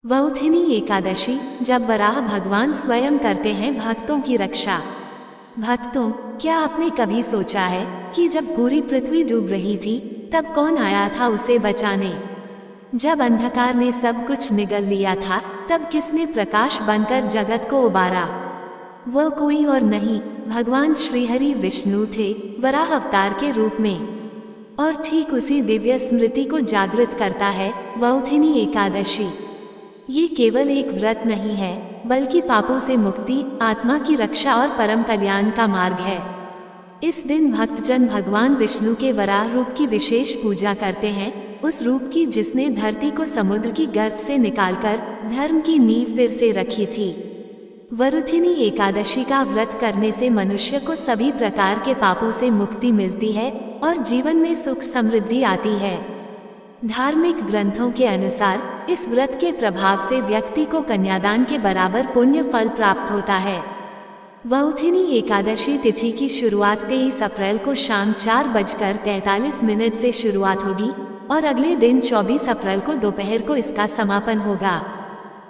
वौथिनी एकादशी, जब वराह भगवान स्वयं करते हैं भक्तों की रक्षा। भक्तों, क्या आपने कभी सोचा है कि जब पूरी पृथ्वी डूब रही थी तब कौन आया था उसे बचाने? जब अंधकार ने सब कुछ निगल लिया था तब किसने प्रकाश बनकर जगत को उबारा? वह कोई और नहीं, भगवान श्रीहरि विष्णु थे, वराह अवतार के रूप में। और ठीक उसी दिव्य स्मृति को जागृत करता है वौथिनी एकादशी। ये केवल एक व्रत नहीं है, बल्कि पापों से मुक्ति, आत्मा की रक्षा और परम कल्याण का मार्ग है। इस दिन भक्तजन भगवान विष्णु के वराह रूप की विशेष पूजा करते हैं, उस रूप की जिसने धरती को समुद्र की गर्त से निकालकर धर्म की नींव फिर से रखी थी। वरुथिनी एकादशी का व्रत करने से मनुष्य को सभी प्रकार के पापों से मुक्ति मिलती है और जीवन में सुख समृद्धि आती है। धार्मिक ग्रंथों के अनुसार इस व्रत के प्रभाव से व्यक्ति को कन्यादान के बराबर पुण्य फल प्राप्त होता है। वौथिनी एकादशी तिथि की शुरुआत 23 अप्रैल को शाम 4:43 से शुरुआत होगी और अगले दिन 24 अप्रैल को दोपहर को इसका समापन होगा।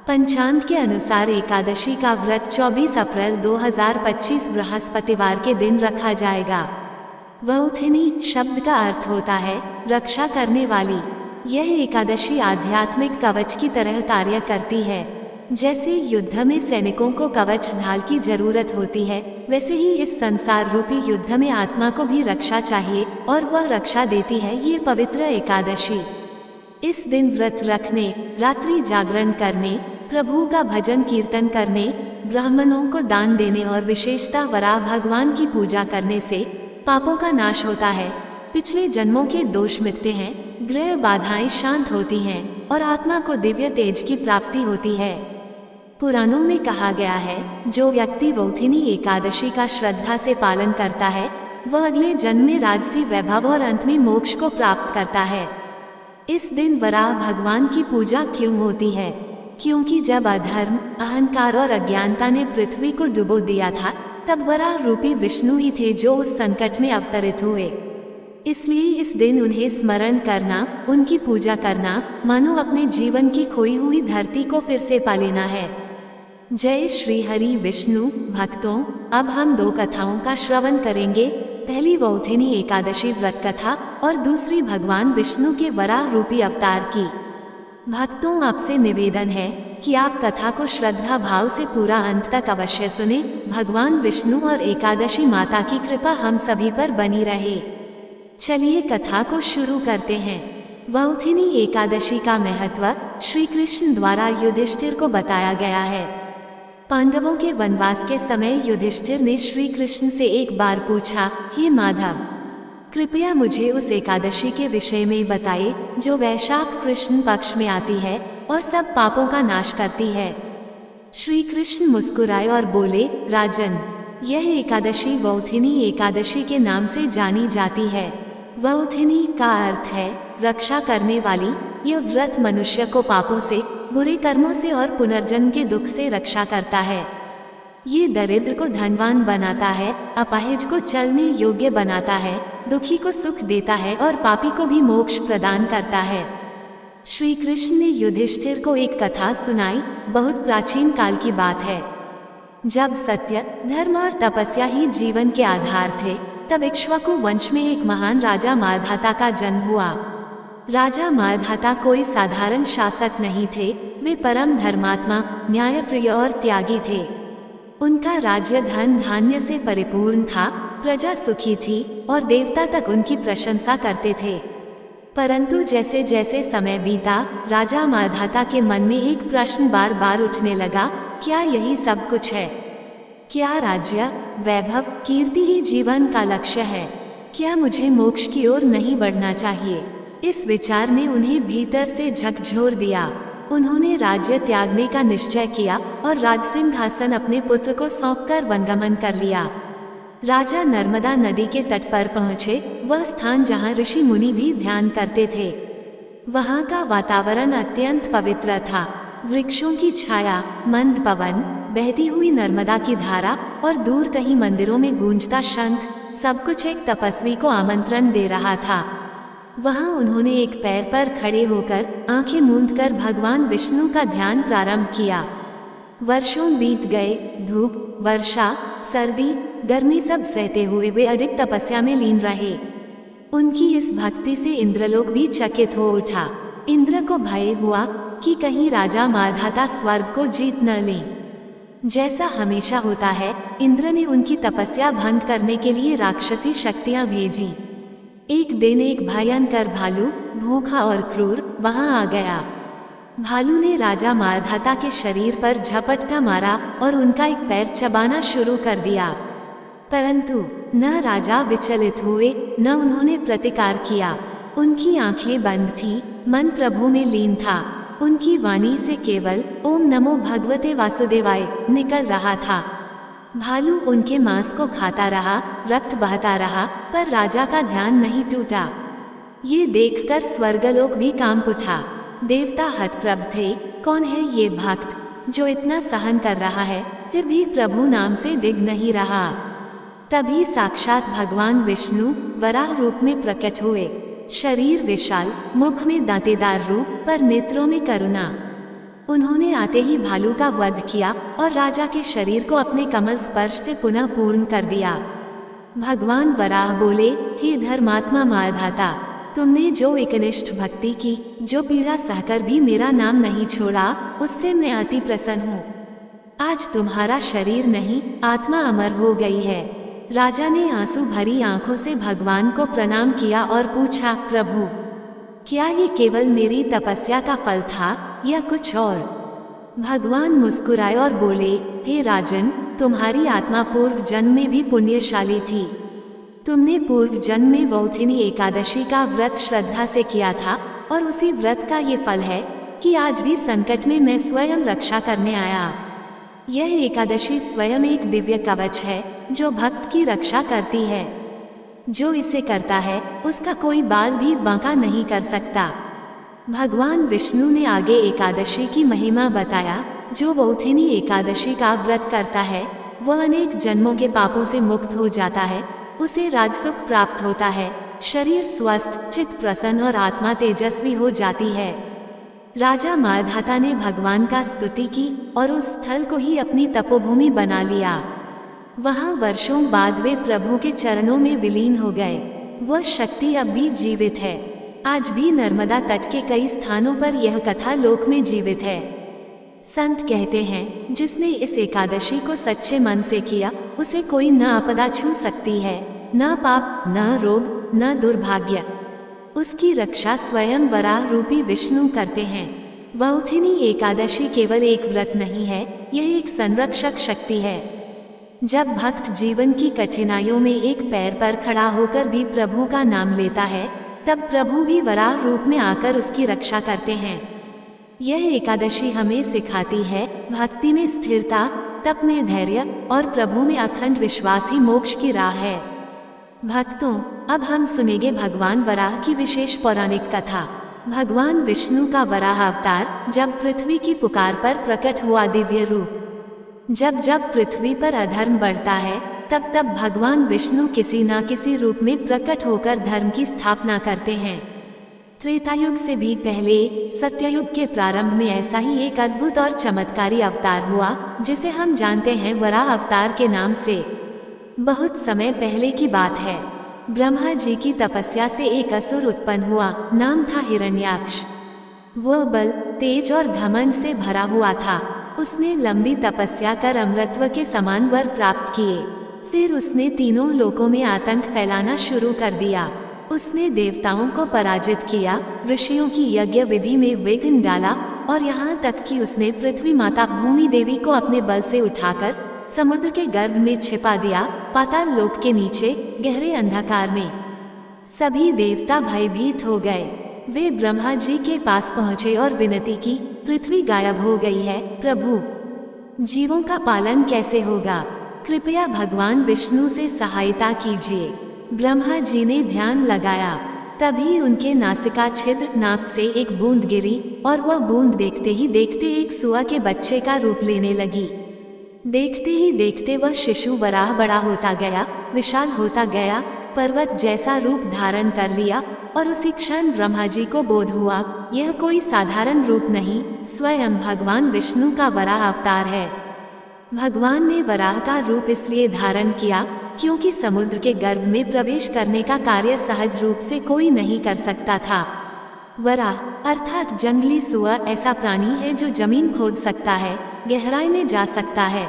पंचांग के अनुसार एकादशी का व्रत 24 अप्रैल 2025 बृहस्पतिवार के दिन रखा जाएगा। वौथिनी शब्द का अर्थ होता है रक्षा करने वाली। यह एकादशी आध्यात्मिक कवच की तरह कार्य करती है। जैसे युद्ध में सैनिकों को कवच ढाल की जरूरत होती है, वैसे ही इस संसार रूपी युद्ध में आत्मा को भी रक्षा चाहिए और वह रक्षा देती है ये पवित्र एकादशी। इस दिन व्रत रखने, रात्रि जागरण करने, प्रभु का भजन कीर्तन करने, ब्राह्मणों को दान देने और विशेषतः वराह भगवान की पूजा करने से पापों का नाश होता है, पिछले जन्मों के दोष मिटते हैं, ग्रह बाधाएं शांत होती हैं और आत्मा को दिव्य तेज की प्राप्ति होती है। पुराणों में कहा गया है, जो व्यक्ति वौथिनी एकादशी का श्रद्धा से पालन करता है वह अगले जन्म में राजसी वैभव और अंत में मोक्ष को प्राप्त करता है। इस दिन वराह भगवान की पूजा क्यों होती है? क्योंकि जब अधर्म, अहंकार और अज्ञानता ने पृथ्वी को डुबो दिया था, तब वराह रूपी विष्णु ही थे जो उस संकट में अवतरित हुए। इसलिए इस दिन उन्हें स्मरण करना, उनकी पूजा करना, मानो अपने जीवन की खोई हुई धरती को फिर से पा लेना है। जय श्री हरि विष्णु। भक्तों, अब हम दो कथाओं का श्रवण करेंगे। पहली वौथिनी एकादशी व्रत कथा और दूसरी भगवान विष्णु के वराह रूपी अवतार की। भक्तों, आपसे निवेदन है कि आप कथा को श्रद्धा भाव से पूरा अंत तक अवश्य सुने। भगवान विष्णु और एकादशी माता की कृपा हम सभी पर बनी रहे। चलिए कथा को शुरू करते हैं। वौथिनी एकादशी का महत्व श्री कृष्ण द्वारा युधिष्ठिर को बताया गया है। पांडवों के वनवास के समय युधिष्ठिर ने श्री कृष्ण से एक बार पूछा, हे माधव, कृपया मुझे उस एकादशी के विषय में बताइए जो वैशाख कृष्ण पक्ष में आती है और सब पापों का नाश करती है। श्री कृष्ण मुस्कुराए और बोले, राजन, यह एकादशी वौथिनी एकादशी के नाम से जानी जाती है। वौथिनी का अर्थ है रक्षा करने वाली। यह व्रत मनुष्य को पापों से, बुरे कर्मों से और पुनर्जन्म के दुख से रक्षा करता है। ये दरिद्र को धनवान बनाता है, अपाहिज को चलने योग्य बनाता है, दुखी को सुख देता है और पापी को भी मोक्ष प्रदान करता है। श्री कृष्ण ने युधिष्ठिर को एक कथा सुनाई। बहुत प्राचीन काल की बात है। जब सत्य, धर्म और तपस्या ही जीवन के आधार थे, तब इक्ष्वाकु वंश में एक महान राजा माधाता का जन्म हुआ। राजा माधाता कोई साधारण शासक नहीं थे, वे परम धर्मात्मा, न्यायप्रिय और त्यागी थे। उनका राज्य धन धान्य से परिपूर्ण था, प्रजा सुखी थी और देवता तक उनकी प्रशंसा करते थे। परंतु जैसे जैसे समय बीता, राजा माधाता के मन में एक प्रश्न बार बार उठने लगा, क्या यही सब कुछ है? क्या राज्य, वैभव, कीर्ति ही जीवन का लक्ष्य है? क्या मुझे मोक्ष की ओर नहीं बढ़ना चाहिए? इस विचार ने उन्हें भीतर से झकझोर दिया। उन्होंने राज्य त्यागने का निश्चय किया और राजसिंहासन अपने पुत्र को सौंपकर वनगमन कर लिया। राजा नर्मदा नदी के तट पर पहुँचे, वह स्थान जहाँ ऋषि मुनि भी ध्यान करते थे। वहाँ का वातावरण अत्यंत पवित्र था। वृक्षों की छाया, मंद पवन, बहती हुई नर्मदा की धारा और दूर कहीं मंदिरों में गूंजता शंख, सब कुछ एक तपस्वी को आमंत्रण दे रहा था। वहां उन्होंने एक पैर पर खड़े होकर आंखें मूंदकर भगवान विष्णु का ध्यान प्रारंभ किया। वर्षों बीत गए, धूप, वर्षा, सर्दी, गर्मी सब सहते हुए वे अधिक तपस्या में लीन रहे। उनकी इस भक्ति से इंद्रलोक भी चकित हो उठा। इंद्र को भय हुआ कि कहीं राजा माधाता स्वर्ग को जीत न लें। जैसा हमेशा होता है, इंद्र ने उनकी तपस्या भंग करने के लिए राक्षसी शक्तियां भेजी। एक दिन एक भयंकर भालू, भूखा और क्रूर, वहां आ गया। भालू ने राजा माधाता के शरीर पर झपट्टा मारा और उनका एक पैर चबाना शुरू कर दिया। परंतु न राजा विचलित हुए, न उन्होंने प्रतिकार किया। उनकी आंखें बंद थीं, मन प्रभु में लीन था। उनकी वाणी से केवल ओम नमो भगवते वासुदेवाय निकल रहा था। भालू उनके मांस को खाता रहा, रक्त बहता रहा, पर राजा का ध्यान नहीं टूटा। ये देखकर स्वर्गलोक भी कांप उठा। देवता हतप्रभ थे। कौन है ये भक्त जो इतना सहन कर रहा है, फिर भी प्रभु नाम से डिग नहीं रहा। तभी साक्षात भगवान विष्णु वराह रूप में प्रकट हुए। शरीर विशाल, मुख में दांतेदार रूप, पर नेत्रों में करुणा। उन्होंने आते ही भालू का वध किया और राजा के शरीर को अपने कमल स्पर्श से पुनः पूर्ण कर दिया। भगवान वराह बोले, हे धर्मात्मा माधाता, तुमने जो एकनिष्ठ भक्ति की, जो पीड़ा सहकर भी मेरा नाम नहीं छोड़ा, उससे मैं अति प्रसन्न हूँ। आज तुम्हारा शरीर नहीं, आत्मा अमर हो गई है। राजा ने आंसू भरी आंखों से भगवान को प्रणाम किया और पूछा, प्रभु, क्या ये केवल मेरी तपस्या का फल था या कुछ और? भगवान मुस्कुराए और बोले, हे राजन, तुम्हारी आत्मा पूर्व जन्म में भी पुण्यशाली थी। तुमने पूर्व जन्म में वौथिनी एकादशी का व्रत श्रद्धा से किया था और उसी व्रत का ये फल है कि आज भी संकट में मैं स्वयं रक्षा करने आया। यह एकादशी स्वयं एक दिव्य कवच है जो भक्त की रक्षा करती है। जो इसे करता है उसका कोई बाल भी बांका नहीं कर सकता। भगवान विष्णु ने आगे एकादशी की महिमा बताया। जो वौथिनी एकादशी का व्रत करता है वह अनेक जन्मों के पापों से मुक्त हो जाता है, उसे राजसुख प्राप्त होता है, शरीर स्वस्थ, चित्त प्रसन्न और आत्मा तेजस्वी हो जाती है। राजा माधाता ने भगवान का स्तुति की और उस स्थल को ही अपनी तपोभूमि बना लिया। वहां वर्षों बाद वे प्रभु के चरणों में विलीन हो गए। वह शक्ति अब भी जीवित है। आज भी नर्मदा तट के कई स्थानों पर यह कथा लोक में जीवित है। संत कहते हैं, जिसने इस एकादशी को सच्चे मन से किया, उसे कोई न आपदा छू सकती है, न पाप, न रोग, न दुर्भाग्य। उसकी रक्षा स्वयं वराह रूपी विष्णु करते हैं। वौथिनी एकादशी केवल एक व्रत नहीं है, यह एक संरक्षक शक्ति है। जब भक्त जीवन की कठिनाइयों में एक पैर पर खड़ा होकर भी प्रभु का नाम लेता है, तब प्रभु भी वराह रूप में आकर उसकी रक्षा करते हैं। यह एकादशी हमें सिखाती है, भक्ति में स्थिरता, तप में धैर्य और प्रभु में अखंड विश्वास ही मोक्ष की राह है। भक्तों, अब हम सुनेंगे भगवान वराह की विशेष पौराणिक कथा। भगवान विष्णु का वराह अवतार जब पृथ्वी की पुकार पर प्रकट हुआ दिव्य रूप। जब जब पृथ्वी पर अधर्म बढ़ता है, तब तब भगवान विष्णु किसी न किसी रूप में प्रकट होकर धर्म की स्थापना करते हैं। त्रेतायुग से भी पहले सत्ययुग के प्रारंभ में ऐसा ही एक अद्भुत और चमत्कारी अवतार हुआ, जिसे हम जानते हैं वराह अवतार के नाम से। बहुत समय पहले की बात है। ब्रह्मा जी की तपस्या से एक असुर उत्पन्न हुआ, नाम था हिरण्याक्ष। वह बल, तेज और घमंड से भरा हुआ था। उसने लंबी तपस्या कर अमृतत्व के समान वर प्राप्त किए। फिर उसने तीनों लोकों में आतंक फैलाना शुरू कर दिया। उसने देवताओं को पराजित किया, ऋषियों की यज्ञ विधि में विघ्न डाला और यहाँ तक कि उसने पृथ्वी माता भूमि देवी को अपने बल से उठाकर समुद्र के गर्भ में छिपा दिया, पाताल लोक के नीचे गहरे अंधकार में। सभी देवता भयभीत हो गए। वे ब्रह्मा जी के पास पहुँचे और विनती की, पृथ्वी गायब हो गई है, प्रभु, जीवों का पालन कैसे होगा? कृपया भगवान विष्णु से सहायता कीजिए। ब्रह्मा जी ने ध्यान लगाया। तभी उनके नासिका छिद्र नाक से एक बूंद गिरी और वह बूंद देखते ही देखते एक सुआ के बच्चे का रूप लेने लगी। देखते ही देखते वह शिशु वराह बड़ा होता गया, विशाल होता गया, पर्वत जैसा रूप धारण कर लिया और उसी क्षण ब्रह्मा जी को बोध हुआ, यह कोई साधारण रूप नहीं, स्वयं भगवान विष्णु का वराह अवतार है। भगवान ने वराह का रूप इसलिए धारण किया क्योंकि समुद्र के गर्भ में प्रवेश करने का कार्य सहज रूप से कोई नहीं कर सकता था। वराह अर्थात जंगली सुअर ऐसा प्राणी है जो जमीन खोद सकता है, गहराई में जा सकता है।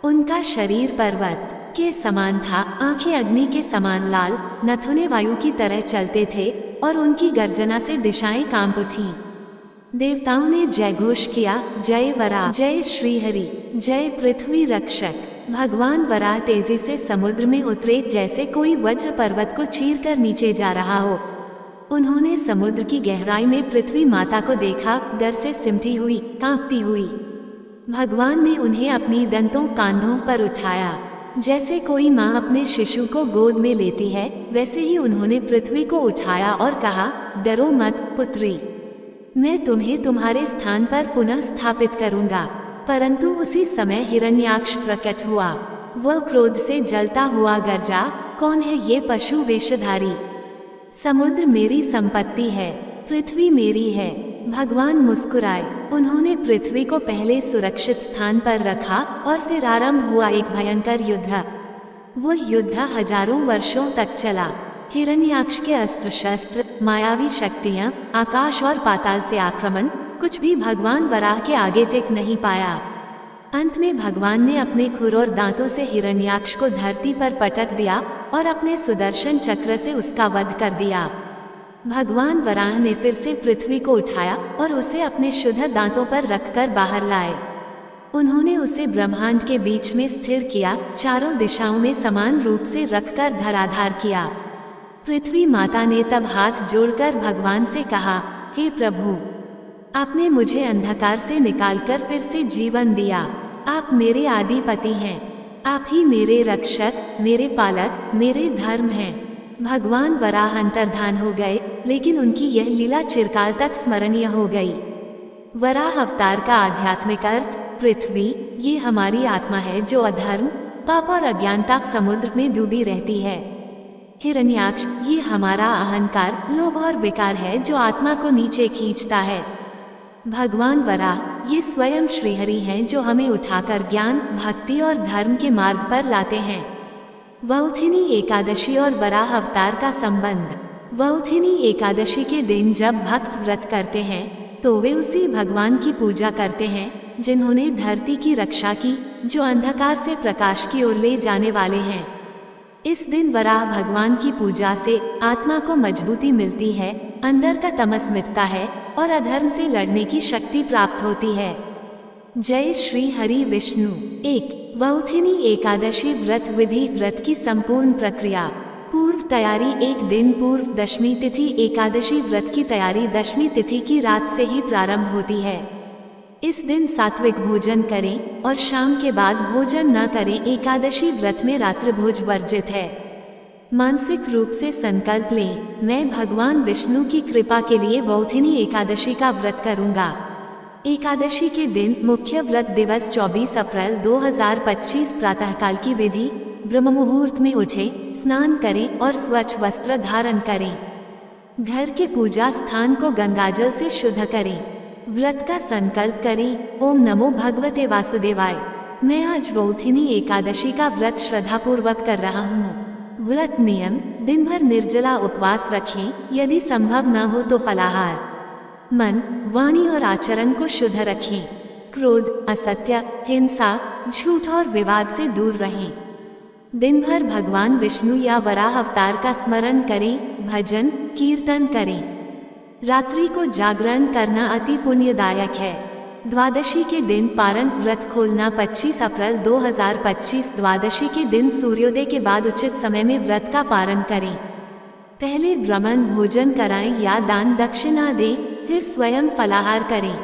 उनका शरीर पर्वत के समान था, आंखें अग्नि के समान लाल, नथुने वायु की तरह चलते थे और उनकी गर्जना से दिशाएं कांप उठीं। देवताओं ने जय घोष किया, जय वराह, जय श्रीहरि, जय पृथ्वी रक्षक। भगवान वराह तेजी से समुद्र में उतरे जैसे कोई वज्र पर्वत को चीरकर नीचे जा रहा हो। उन्होंने समुद्र की गहराई में पृथ्वी माता को देखा, डर से सिमटी हुई, कांपती हुई। भगवान ने उन्हें अपनी दंतों कांधों पर उठाया, जैसे कोई माँ अपने शिशु को गोद में लेती है, वैसे ही उन्होंने पृथ्वी को उठाया और कहा, डरो मत पुत्री, मैं तुम्हें तुम्हारे स्थान पर पुनः स्थापित करूंगा। परंतु उसी समय हिरण्याक्ष प्रकट हुआ। वह क्रोध से जलता हुआ गरजा, कौन है ये पशु वेशधारी? समुद्र मेरी संपत्ति है, पृथ्वी मेरी है। भगवान मुस्कुराए। उन्होंने पृथ्वी को पहले सुरक्षित स्थान पर रखा और फिर आरंभ हुआ एक भयंकर युद्ध। वह युद्ध हजारों वर्षों तक चला। हिरण्याक्ष के अस्त्र शस्त्र, मायावी शक्तियां, आकाश और पाताल से आक्रमण, कुछ भी भगवान वराह के आगे टिक नहीं पाया। अंत में भगवान ने अपने खुर और दांतों से हिरण्याक्ष को धरती पर पटक दिया और अपने सुदर्शन चक्र से उसका वध कर दिया। भगवान वराह ने फिर से पृथ्वी को उठाया और उसे अपने शुद्ध दांतों पर रखकर बाहर लाए। उन्होंने उसे ब्रह्मांड के बीच में स्थिर किया, चारों दिशाओं में समान रूप से रखकर धराधार किया। पृथ्वी माता ने तब हाथ जोड़कर भगवान से कहा, हे प्रभु, आपने मुझे अंधकार से निकालकर फिर से जीवन दिया। आप मेरे आदिपति हैं, आप ही मेरे रक्षक, मेरे पालक, मेरे धर्म हैं। भगवान वराह अंतर्धान हो गए, लेकिन उनकी यह लीला चिरकाल तक स्मरणीय हो गई। वराह अवतार का आध्यात्मिक अर्थ, पृथ्वी, ये हमारी आत्मा है जो अधर्म, पाप और अज्ञानता समुद्र में डूबी रहती है। हिरण्याक्ष, ये हमारा अहंकार, लोभ और विकार है जो आत्मा को नीचे खींचता है। भगवान वराह, ये स्वयं श्रीहरि हैं जो हमें उठाकर ज्ञान, भक्ति और धर्म के मार्ग पर लाते हैं। वौथिनी एकादशी और वराह अवतार का संबंध। वौथिनी एकादशी के दिन जब भक्त व्रत करते हैं तो वे उसी भगवान की पूजा करते हैं जिन्होंने धरती की रक्षा की, जो अंधकार से प्रकाश की ओर ले जाने वाले हैं। इस दिन वराह भगवान की पूजा से आत्मा को मजबूती मिलती है, अंदर का तमस मिटता है और अधर्म से लड़ने की शक्ति प्राप्त होती है। जय श्री हरि विष्णु। 1. वौथिनी एकादशी व्रत विधि। व्रत की संपूर्ण प्रक्रिया। पूर्व तैयारी। एक दिन पूर्व दशमी तिथि। एकादशी व्रत की तैयारी दशमी तिथि की रात से ही प्रारंभ होती है। इस दिन सात्विक भोजन करें और शाम के बाद भोजन न करें। एकादशी व्रत में रात्रि भोज वर्जित है। मानसिक रूप से संकल्प लें, मैं भगवान विष्णु की कृपा के लिए वौथिनी एकादशी का व्रत करूंगा। एकादशी के दिन मुख्य व्रत दिवस 24 अप्रैल 2025 प्रातःकाल की विधि। ब्रह्म मुहूर्त में उठें, स्नान करें और स्वच्छ वस्त्र धारण करें। घर के पूजा स्थान को गंगाजल से शुद्ध करें। व्रत का संकल्प करें, ओम नमो भगवते वासुदेवाय। मैं आज वौथिनी एकादशी का व्रत श्रद्धापूर्वक कर रहा हूँ। व्रत नियम। दिन भर निर्जला उपवास रखें, यदि संभव न हो तो फलाहार। मन, वाणी और आचरण को शुद्ध रखें। क्रोध, असत्य, हिंसा, झूठ और विवाद से दूर रहें। दिन भर भगवान विष्णु या वराह अवतार का स्मरण करें, भजन कीर्तन करें। रात्रि को जागरण करना अति पुण्यदायक है। द्वादशी के दिन पारण व्रत खोलना 25 अप्रैल 2025। द्वादशी के दिन सूर्योदय के बाद उचित समय में व्रत का पारण करें। पहले ब्राह्मण भोजन कराएं या दान दक्षिणा दें, फिर स्वयं फलाहार करें।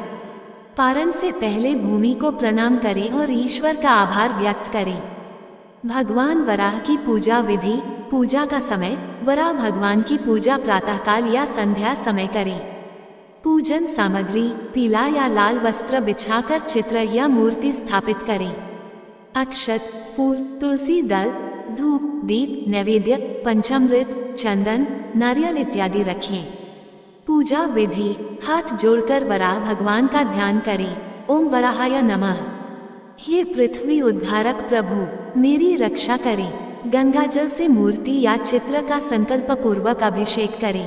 पारण से पहले भूमि को प्रणाम करें और ईश्वर का आभार व्यक्त करें। भगवान वराह की पूजा विधि। पूजा का समय। वराह भगवान की पूजा प्रातःकाल या संध्या समय करें। पूजन सामग्री। पीला या लाल वस्त्र बिछाकर चित्र या मूर्ति स्थापित करें। अक्षत, फूल, तुलसी दल, धूप, दीप, नैवेद्य, पंचामृत, चंदन, नारियल इत्यादि रखें। पूजा विधि: हाथ जोड़कर वराह भगवान का ध्यान करें। ओम वराहाय नमः। हे पृथ्वी उद्धारक प्रभु, मेरी रक्षा करें। गंगाजल से मूर्ति या चित्र का संकल्प पूर्वक अभिषेक करें।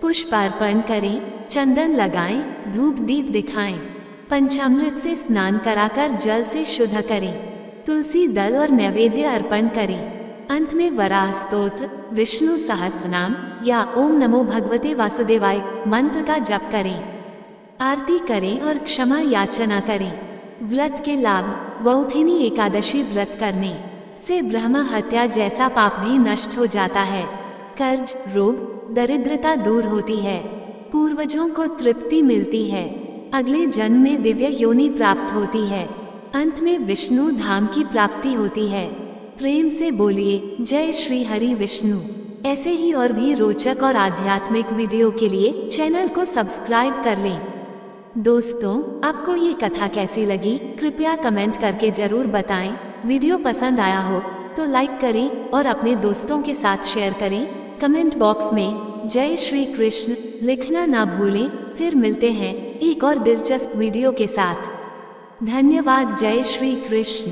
पुष्प अर्पण करें, चंदन लगाएं, धूप दीप दिखाएं। पंचामृत से स्नान कराकर जल से शुद्ध करें। तुलसी दल और नैवेद्य अर्पण करें। अंत में वराह स्तोत्र, विष्णु सहस्रनाम या ओम नमो भगवते वासुदेवाय मंत्र का जप करें। आरती करें और क्षमा याचना करें। व्रत के लाभ: वौथिनी एकादशी व्रत करने से ब्रह्म हत्या जैसा पाप भी नष्ट हो जाता है। कर्ज, रोग, दरिद्रता दूर होती है। पूर्वजों को तृप्ति मिलती है। अगले जन्म में दिव्य योनि प्राप्त होती है। अंत में विष्णु धाम की प्राप्ति होती है। प्रेम से बोलिए जय श्री हरि विष्णु। ऐसे ही और भी रोचक और आध्यात्मिक वीडियो के लिए चैनल को सब्सक्राइब कर लें। दोस्तों, आपको ये कथा कैसी लगी कृपया कमेंट करके जरूर बताएं। वीडियो पसंद आया हो तो लाइक करें और अपने दोस्तों के साथ शेयर करें। कमेंट बॉक्स में जय श्री कृष्ण लिखना ना भूलें। फिर मिलते हैं एक और दिलचस्प वीडियो के साथ। धन्यवाद। जय श्री कृष्ण।